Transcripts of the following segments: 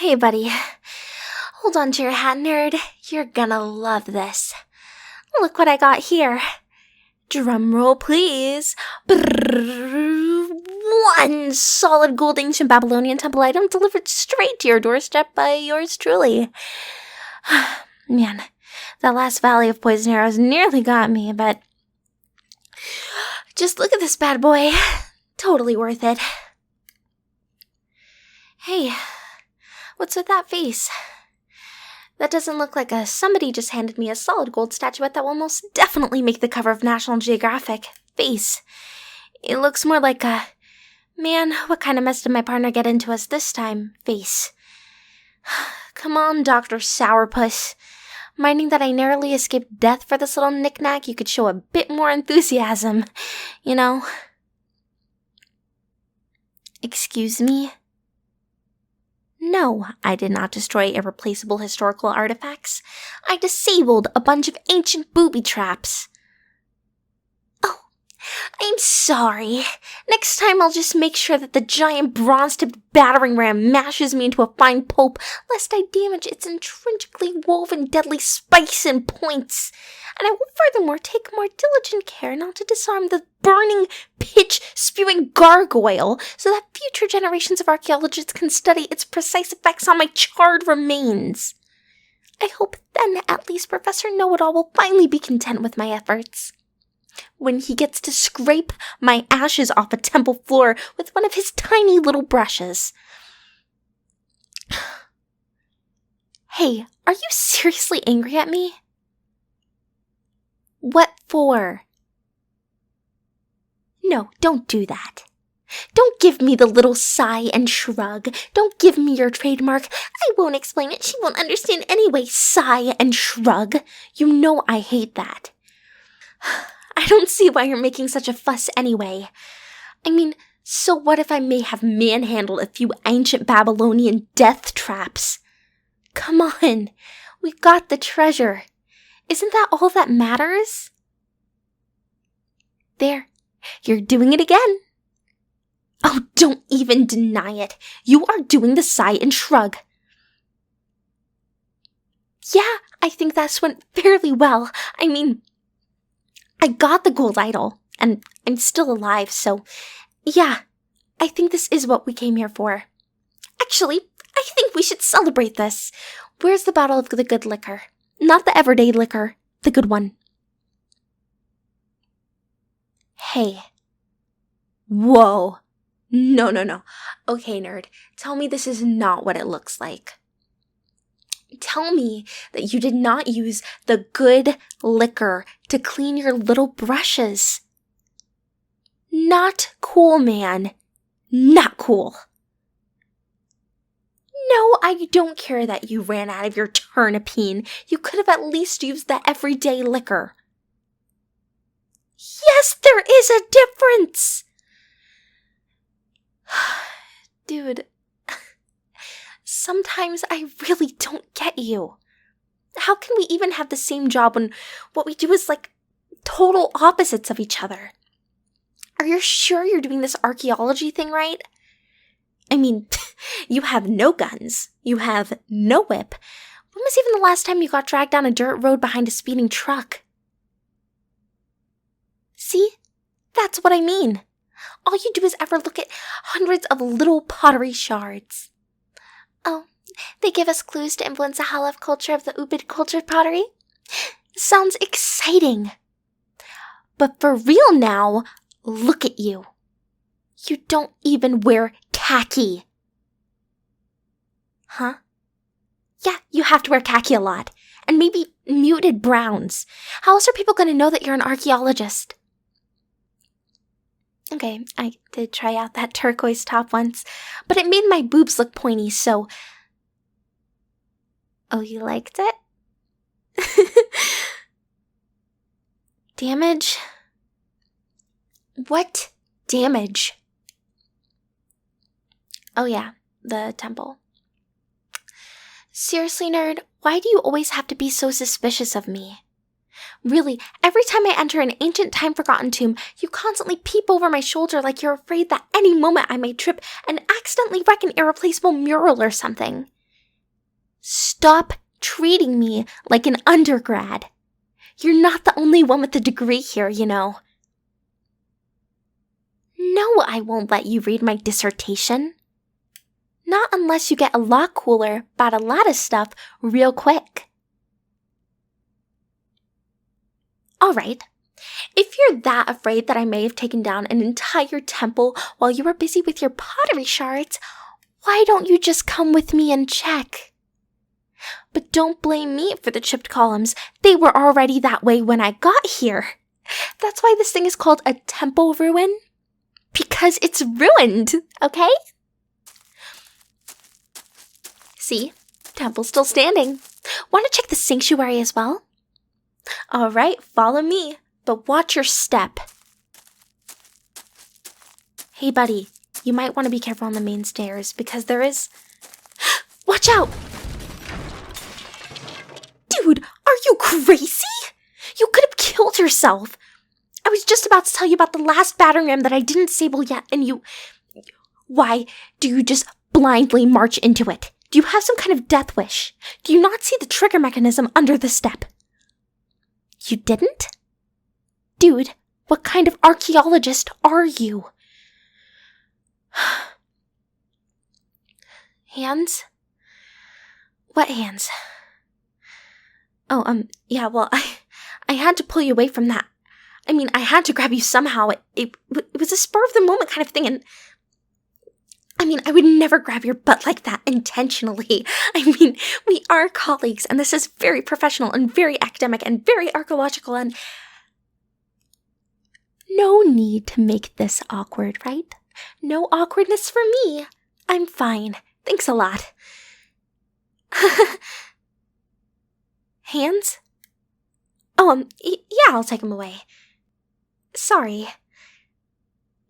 Hey, buddy. Hold on to your hat, nerd. You're gonna love this. Look what I got here. Drum roll, please. One solid gold ancient Babylonian temple item delivered straight to your doorstep by yours truly. Man, that last valley of poison arrows nearly got me, but just look at this bad boy. Totally worth it. Hey, what's with that face? That doesn't look like somebody just handed me a solid gold statuette that will most definitely make the cover of National Geographic face. It looks more like a, man, what kind of mess did my partner get into us this time, face. Come on, Dr. Sourpuss. Minding that I narrowly escaped death for this little knick-knack, you could show a bit more enthusiasm, you know? Excuse me? No, I did not destroy irreplaceable historical artifacts. I disabled a bunch of ancient booby traps. Oh, I'm sorry. Next time I'll just make sure that the giant bronze-tipped battering ram mashes me into a fine pulp, lest I damage its intrinsically woven deadly spice and points. And I will furthermore take more diligent care not to disarm the burning, pitch-spewing gargoyle, so that future generations of archaeologists can study its precise effects on my charred remains. I hope then at least Professor Know-It-All will finally be content with my efforts. When he gets to scrape my ashes off a temple floor with one of his tiny little brushes. Hey, are you seriously angry at me? What for? No, don't do that. Don't give me the little sigh and shrug. Don't give me your trademark. I won't explain it. She won't understand anyway. Sigh and shrug. You know I hate that. I don't see why you're making such a fuss anyway. I mean, so what if I may have manhandled a few ancient Babylonian death traps? Come on, we got the treasure. Isn't that all that matters? There, you're doing it again. Oh, don't even deny it. You are doing the sigh and shrug. Yeah, I think that went fairly well. I mean, I got the gold idol, and I'm still alive, so yeah, I think this is what we came here for. Actually, I think we should celebrate this. Where's the bottle of the good liquor? Not the everyday liquor, the good one. Hey. Whoa. No. Okay, nerd, tell me this is not what it looks like. Tell me that you did not use the good liquor to clean your little brushes. Not cool, man. Not cool. No, I don't care that you ran out of your turnipine. You could have at least used the everyday liquor. Yes, there is a difference! Dude, sometimes I really don't get you. How can we even have the same job when what we do is like total opposites of each other? Are you sure you're doing this archaeology thing right? I mean, you have no guns. You have no whip. When was even the last time you got dragged down a dirt road behind a speeding truck? See? That's what I mean. All you do is ever look at hundreds of little pottery shards. Oh, they give us clues to influence the Halaf culture of the Ubid cultured pottery? Sounds exciting. But for real now, look at you. You don't even wear khaki. Huh? Yeah, you have to wear khaki a lot. And maybe muted browns. How else are people going to know that you're an archaeologist? Okay, I did try out that turquoise top once, but it made my boobs look pointy, so... Oh, you liked it? Damage? What damage? Oh yeah, the temple. Seriously, nerd, why do you always have to be so suspicious of me? Really, every time I enter an ancient time-forgotten tomb, you constantly peep over my shoulder like you're afraid that any moment I may trip and accidentally wreck an irreplaceable mural or something. Stop treating me like an undergrad. You're not the only one with a degree here, you know. No, I won't let you read my dissertation. Not unless you get a lot cooler about a lot of stuff real quick. Alright, if you're that afraid that I may have taken down an entire temple while you were busy with your pottery shards, why don't you just come with me and check? But don't blame me for the chipped columns. They were already that way when I got here. That's why this thing is called a temple ruin. Because it's ruined, okay? See? Temple's still standing. Want to check the sanctuary as well? Alright, follow me, but watch your step. Hey buddy, you might want to be careful on the main stairs because there is... Watch out! Dude, are you crazy? You could have killed yourself. I was just about to tell you about the last battering ram that I didn't disable yet, and you... Why do you just blindly march into it? Do you have some kind of death wish? Do you not see the trigger mechanism under the step? You didn't? Dude, what kind of archaeologist are you? Hands? What hands? Oh, yeah, well, I had to pull you away from that. I mean, I had to grab you somehow. It was a spur of the moment kind of thing, and... I mean, I would never grab your butt like that intentionally. I mean, we are colleagues, and this is very professional and very academic and very archaeological, and... No need to make this awkward, right? No awkwardness for me. I'm fine. Thanks a lot. Hands? Oh, yeah, I'll take them away. Sorry.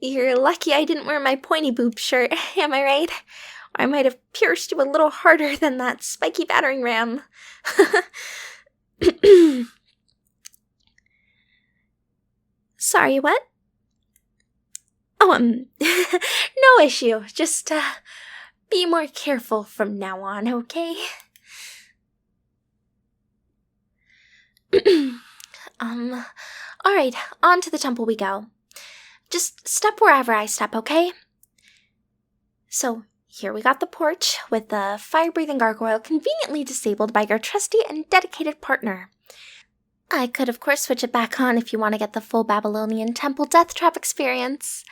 You're lucky I didn't wear my pointy boob shirt, am I right? Or I might have pierced you a little harder than that spiky battering ram. Sorry, what? Oh, no issue. Just, be more careful from now on, okay? Alright, on to the temple we go. Just step wherever I step, okay? So, here we got the porch with the fire-breathing gargoyle conveniently disabled by your trusty and dedicated partner. I could, of course, switch it back on if you want to get the full Babylonian temple death trap experience.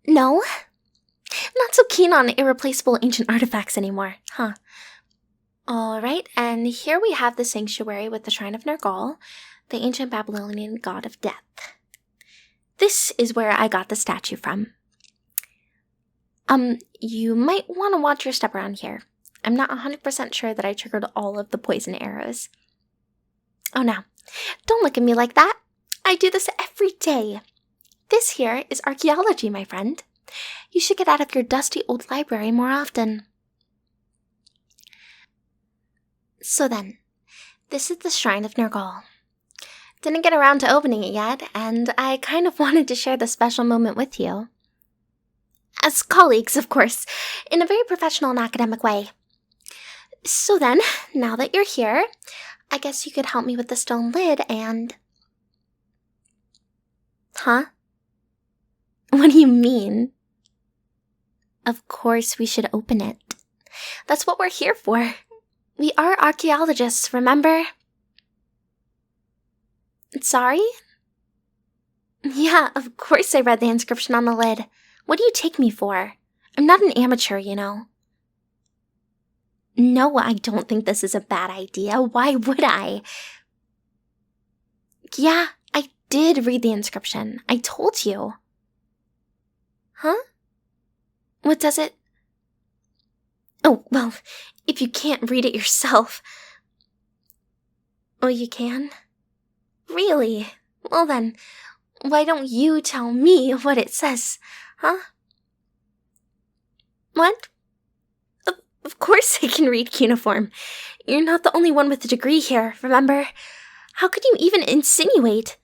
No? Not so keen on irreplaceable ancient artifacts anymore, huh? Alright, and here we have the sanctuary with the Shrine of Nergal, the ancient Babylonian god of death. This is where I got the statue from. You might want to watch your step around here. I'm not 100% sure that I triggered all of the poison arrows. Oh no, don't look at me like that. I do this every day. This here is archaeology, my friend. You should get out of your dusty old library more often. So then, this is the Shrine of Nergal. Didn't get around to opening it yet, and I kind of wanted to share this special moment with you. As colleagues, of course, in a very professional and academic way. So then, now that you're here, I guess you could help me with the stone lid and... Huh? What do you mean? Of course we should open it. That's what we're here for. We are archaeologists, remember? Sorry? Yeah, of course I read the inscription on the lid. What do you take me for? I'm not an amateur, you know. No, I don't think this is a bad idea. Why would I? Yeah, I did read the inscription. I told you. Huh? What does it... Oh, well, if you can't read it yourself... Oh, you can? Really? Well then, why don't you tell me what it says, huh? What? Of course I can read cuneiform. You're not the only one with a degree here, remember? How could you even insinuate?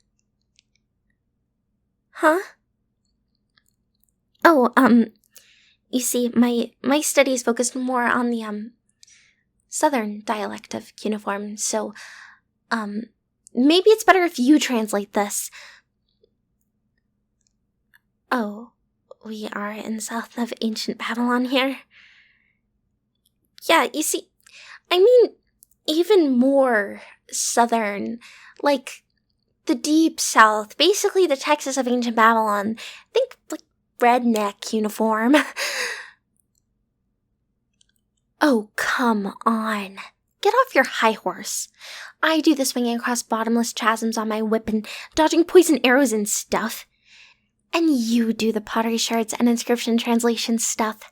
Huh? Oh, you see, my studies focused more on southern dialect of cuneiform, so, maybe it's better if you translate this. Oh, we are in south of ancient Babylon here? Yeah, you see, I mean, even more southern, like the deep south, basically the Texas of ancient Babylon. Think, like, redneck uniform. Oh, come on. Get off your high horse. I do the swinging across bottomless chasms on my whip and dodging poison arrows and stuff. And you do the pottery shards and inscription translation stuff.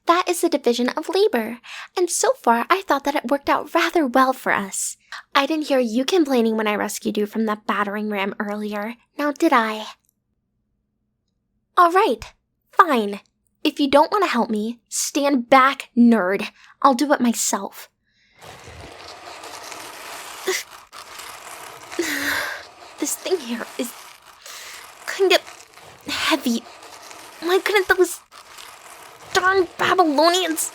That is the division of labor, and so far I thought that it worked out rather well for us. I didn't hear you complaining when I rescued you from that battering ram earlier, now did I? Alright, fine. If you don't want to help me, stand back, nerd. I'll do it myself. This thing here is kind of heavy. Why couldn't those darn Babylonians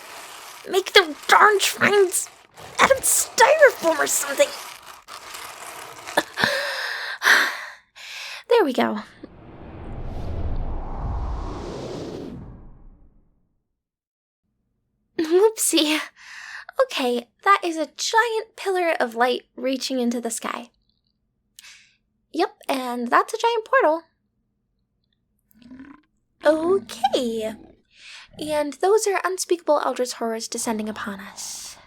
make their darn shrines out of styrofoam or something? There we go. Whoopsie. Okay, that is a giant pillar of light reaching into the sky. Yep, and that's a giant portal. Okay. And those are unspeakable eldritch horrors descending upon us.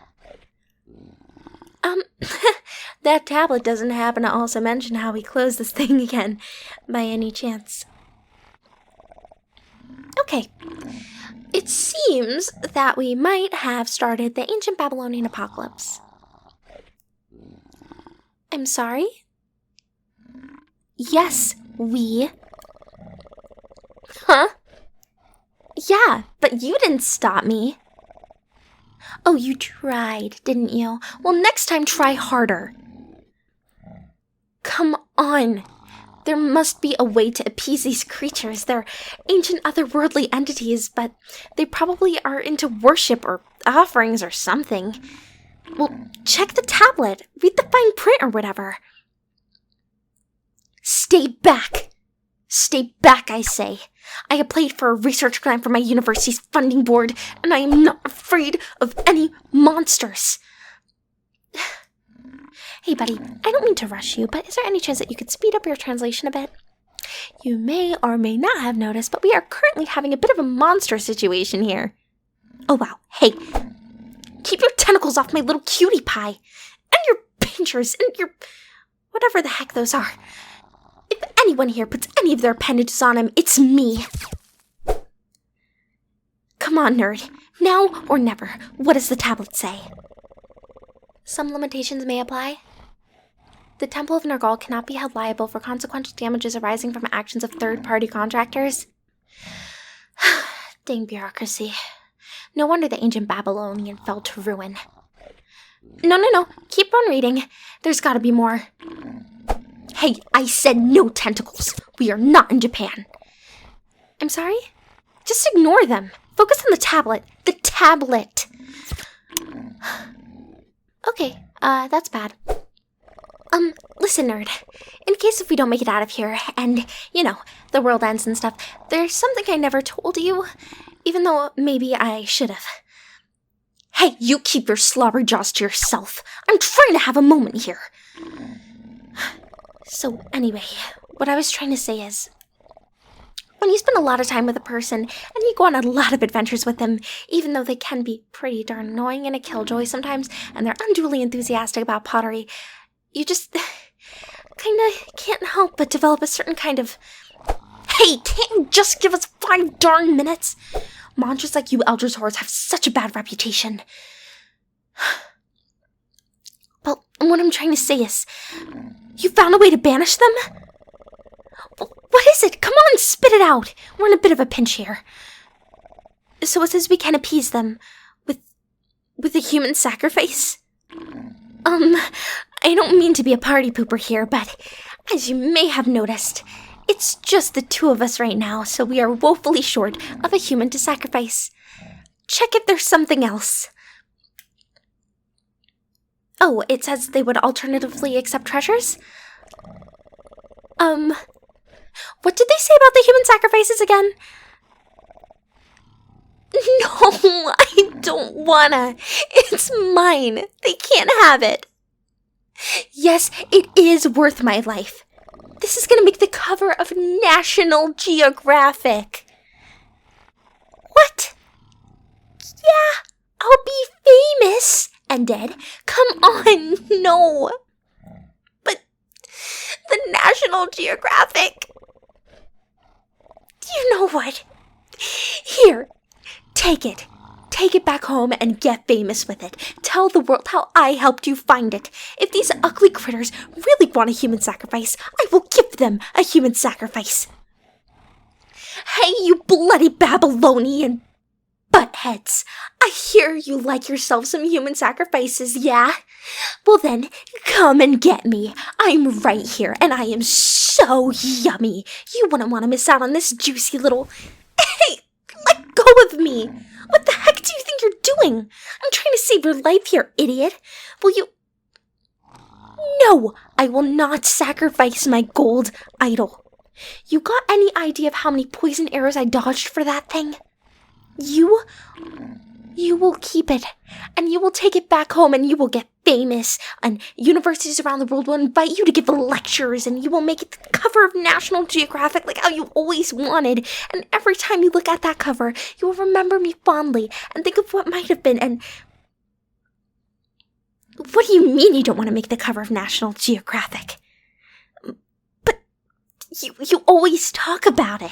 That tablet doesn't happen to also mention how we close this thing again, by any chance. Okay. It seems that we might have started the ancient Babylonian apocalypse. I'm sorry? Yes, we. Huh? Yeah, but you didn't stop me. Oh, you tried, didn't you? Well, next time try harder. Come on. There must be a way to appease these creatures. They're ancient otherworldly entities, but they probably are into worship or offerings or something. Well, check the tablet. Read the fine print or whatever. Stay back. Stay back, I say. I applied for a research grant from my university's funding board, and I am not afraid of any monsters. Hey, buddy, I don't mean to rush you, but is there any chance that you could speed up your translation a bit? You may or may not have noticed, but we are currently having a bit of a monster situation here. Oh, wow. Hey, keep your tentacles off my little cutie pie. And your pinchers and your whatever the heck those are. If anyone here puts any of their appendages on him, it's me. Come on, nerd. Now or never. What does the tablet say? Some limitations may apply. The Temple of Nergal cannot be held liable for consequential damages arising from actions of third-party contractors. Dang bureaucracy. No wonder the ancient Babylonian fell to ruin. No. Keep on reading. There's gotta be more. Hey, I said no tentacles. We are not in Japan. I'm sorry? Just ignore them. Focus on the tablet. The tablet! Okay, that's bad. Listen, nerd. In case if we don't make it out of here, and, the world ends and stuff, there's something I never told you, even though maybe I should have. Hey, you keep your slobbery jaws to yourself. I'm trying to have a moment here. So, anyway, what I was trying to say is, when you spend a lot of time with a person, and you go on a lot of adventures with them, even though they can be pretty darn annoying and a killjoy sometimes, and they're unduly enthusiastic about pottery, you just kinda can't help but develop a certain kind of, hey, can't you just give us 5 darn minutes? Monsters like you Eldritch Horrors have such a bad reputation. Well, what I'm trying to say is, you found a way to banish them? What is it? Come on, spit it out. We're in a bit of a pinch here. So it says we can appease them with a human sacrifice? I don't mean to be a party pooper here, but as you may have noticed, it's just the 2 of us right now, so we are woefully short of a human to sacrifice. Check if there's something else. Oh, it says they would alternatively accept treasures? What did they say about the human sacrifices again? No, I don't wanna. It's mine. They can't have it. Yes, it is worth my life. This is gonna make the cover of National Geographic. What? Yeah, I'll be famous. And dead? Come on, no. But the National Geographic. You know what? Here, take it. Take it back home and get famous with it. Tell the world how I helped you find it. If these ugly critters really want a human sacrifice, I will give them a human sacrifice. Hey, you bloody Babylonian buttheads. I hear you like yourself some human sacrifices, yeah? Well then, come and get me. I'm right here, and I am so yummy. You wouldn't want to miss out on this juicy little... Hey, let go of me. What the heck do you think you're doing? I'm trying to save your life here, idiot. Will you... No, I will not sacrifice my gold idol. You got any idea of how many poison arrows I dodged for that thing? You will keep it, and you will take it back home, and you will get famous, and universities around the world will invite you to give lectures, and you will make it the cover of National Geographic like how you always wanted, and every time you look at that cover, you will remember me fondly, and think of what might have been, and... What do you mean you don't want to make the cover of National Geographic? But you always talk about it.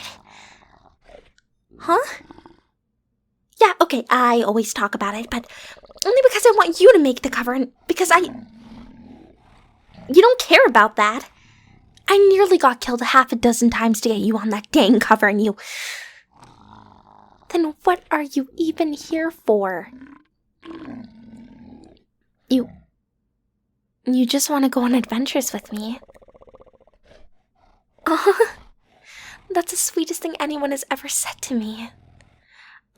Huh? Yeah, okay, I always talk about it, but only because I want you to make the cover and because You don't care about that. I nearly got killed 6 times to get you on that dang cover and you... Then what are you even here for? You just want to go on adventures with me. That's the sweetest thing anyone has ever said to me.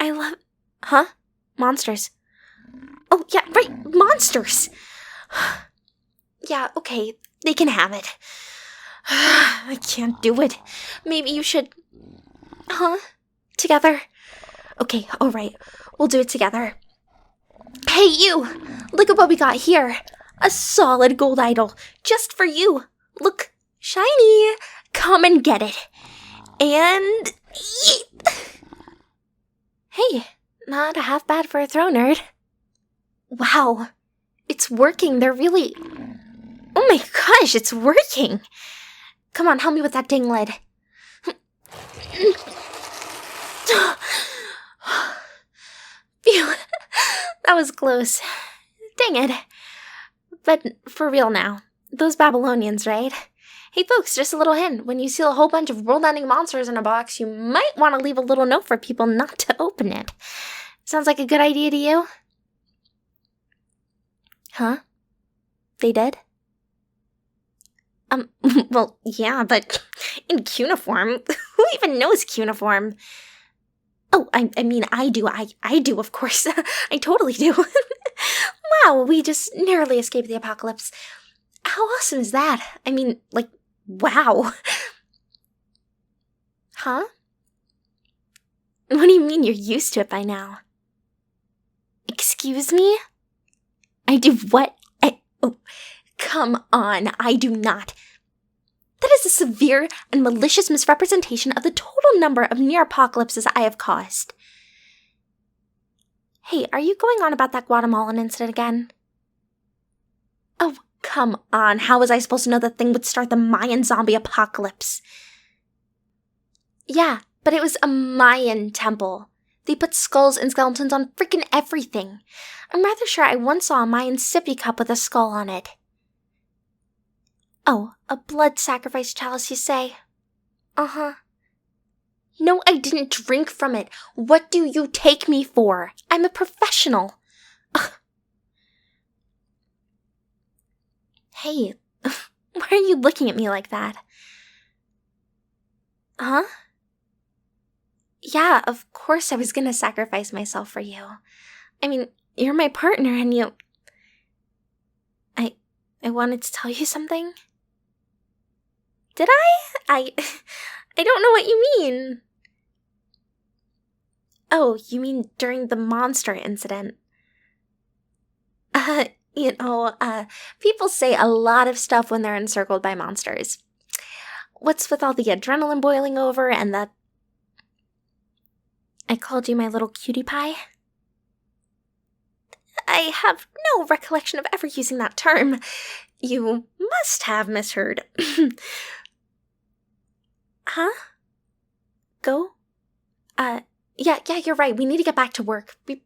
I love... Huh? Monsters. Oh, yeah, right, monsters! Yeah, okay, they can have it. I can't do it. Maybe you should... Huh? Together? Okay, alright, we'll do it together. Hey, you! Look at what we got here. A solid gold idol, just for you. Look, shiny. Come and get it. And... eat! Hey, not half bad for a throw nerd. Wow, it's working. They're really... Oh my gosh, it's working. Come on, help me with that dang lid. Phew, that was close. Dang it. But for real now, those Babylonians, right? Hey folks, just a little hint. When you see a whole bunch of world-ending monsters in a box, you might want to leave a little note for people not to open it. Sounds like a good idea to you? Huh? They did? Well, yeah, but in cuneiform? Who even knows cuneiform? Oh, I mean, I do. I do, of course. I totally do. Wow, we just narrowly escaped the apocalypse. How awesome is that? I mean, like, wow. Huh? What do you mean you're used to it by now? Excuse me? I do what? Oh, come on, I do not. That is a severe and malicious misrepresentation of the total number of near apocalypses I have caused. Hey, are you going on about that Guatemalan incident again? Oh, come on. How was I supposed to know that thing would start the Mayan zombie apocalypse? Yeah, but it was a Mayan temple. They put skulls and skeletons on freaking everything. I'm rather sure I once saw a Mayan sippy cup with a skull on it. Oh, a blood sacrifice chalice, you say? Uh-huh. No, I didn't drink from it. What do you take me for? I'm a professional. Ugh. Hey, why are you looking at me like that? Huh? Yeah, of course I was gonna sacrifice myself for you. I mean, you're my partner and you... I wanted to tell you something. Did I? I don't know what you mean. Oh, you mean during the monster incident? People say a lot of stuff when they're encircled by monsters. What's with all the adrenaline boiling over and the... I called you my little cutie pie? I have no recollection of ever using that term. You must have misheard. Huh? Go? Yeah, you're right. We need to get back to work. We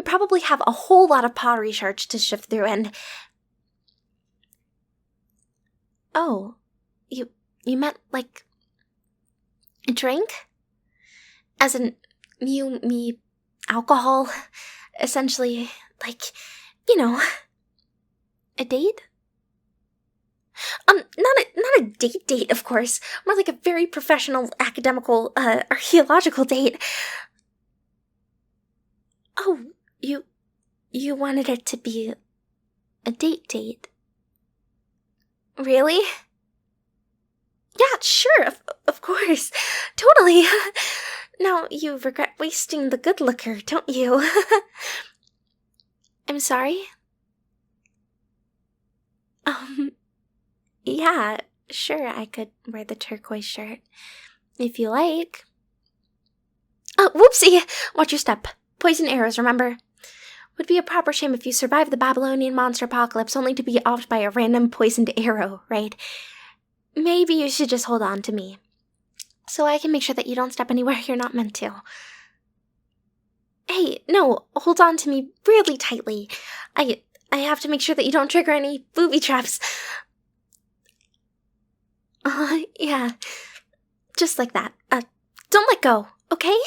probably have a whole lot of pottery shards to shift through and... Oh, you meant, like, a drink? As in, me, alcohol? Essentially, like, a date? Not a date, of course. More like a very professional, academical, archaeological date. Oh, you wanted it to be a date? Really? Yeah, sure, of course. Totally. Now you regret wasting the good liquor, don't you? I'm sorry? Yeah, sure, I could wear the turquoise shirt. If you like. Oh, whoopsie! Watch your step. Poison arrows, remember? Would be a proper shame if you survived the Babylonian monster apocalypse only to be offed by a random poisoned arrow, right? Maybe you should just hold on to me, so I can make sure that you don't step anywhere you're not meant to. Hey, no, hold on to me really tightly. I have to make sure that you don't trigger any booby traps. Yeah, just like that. Don't let go, okay?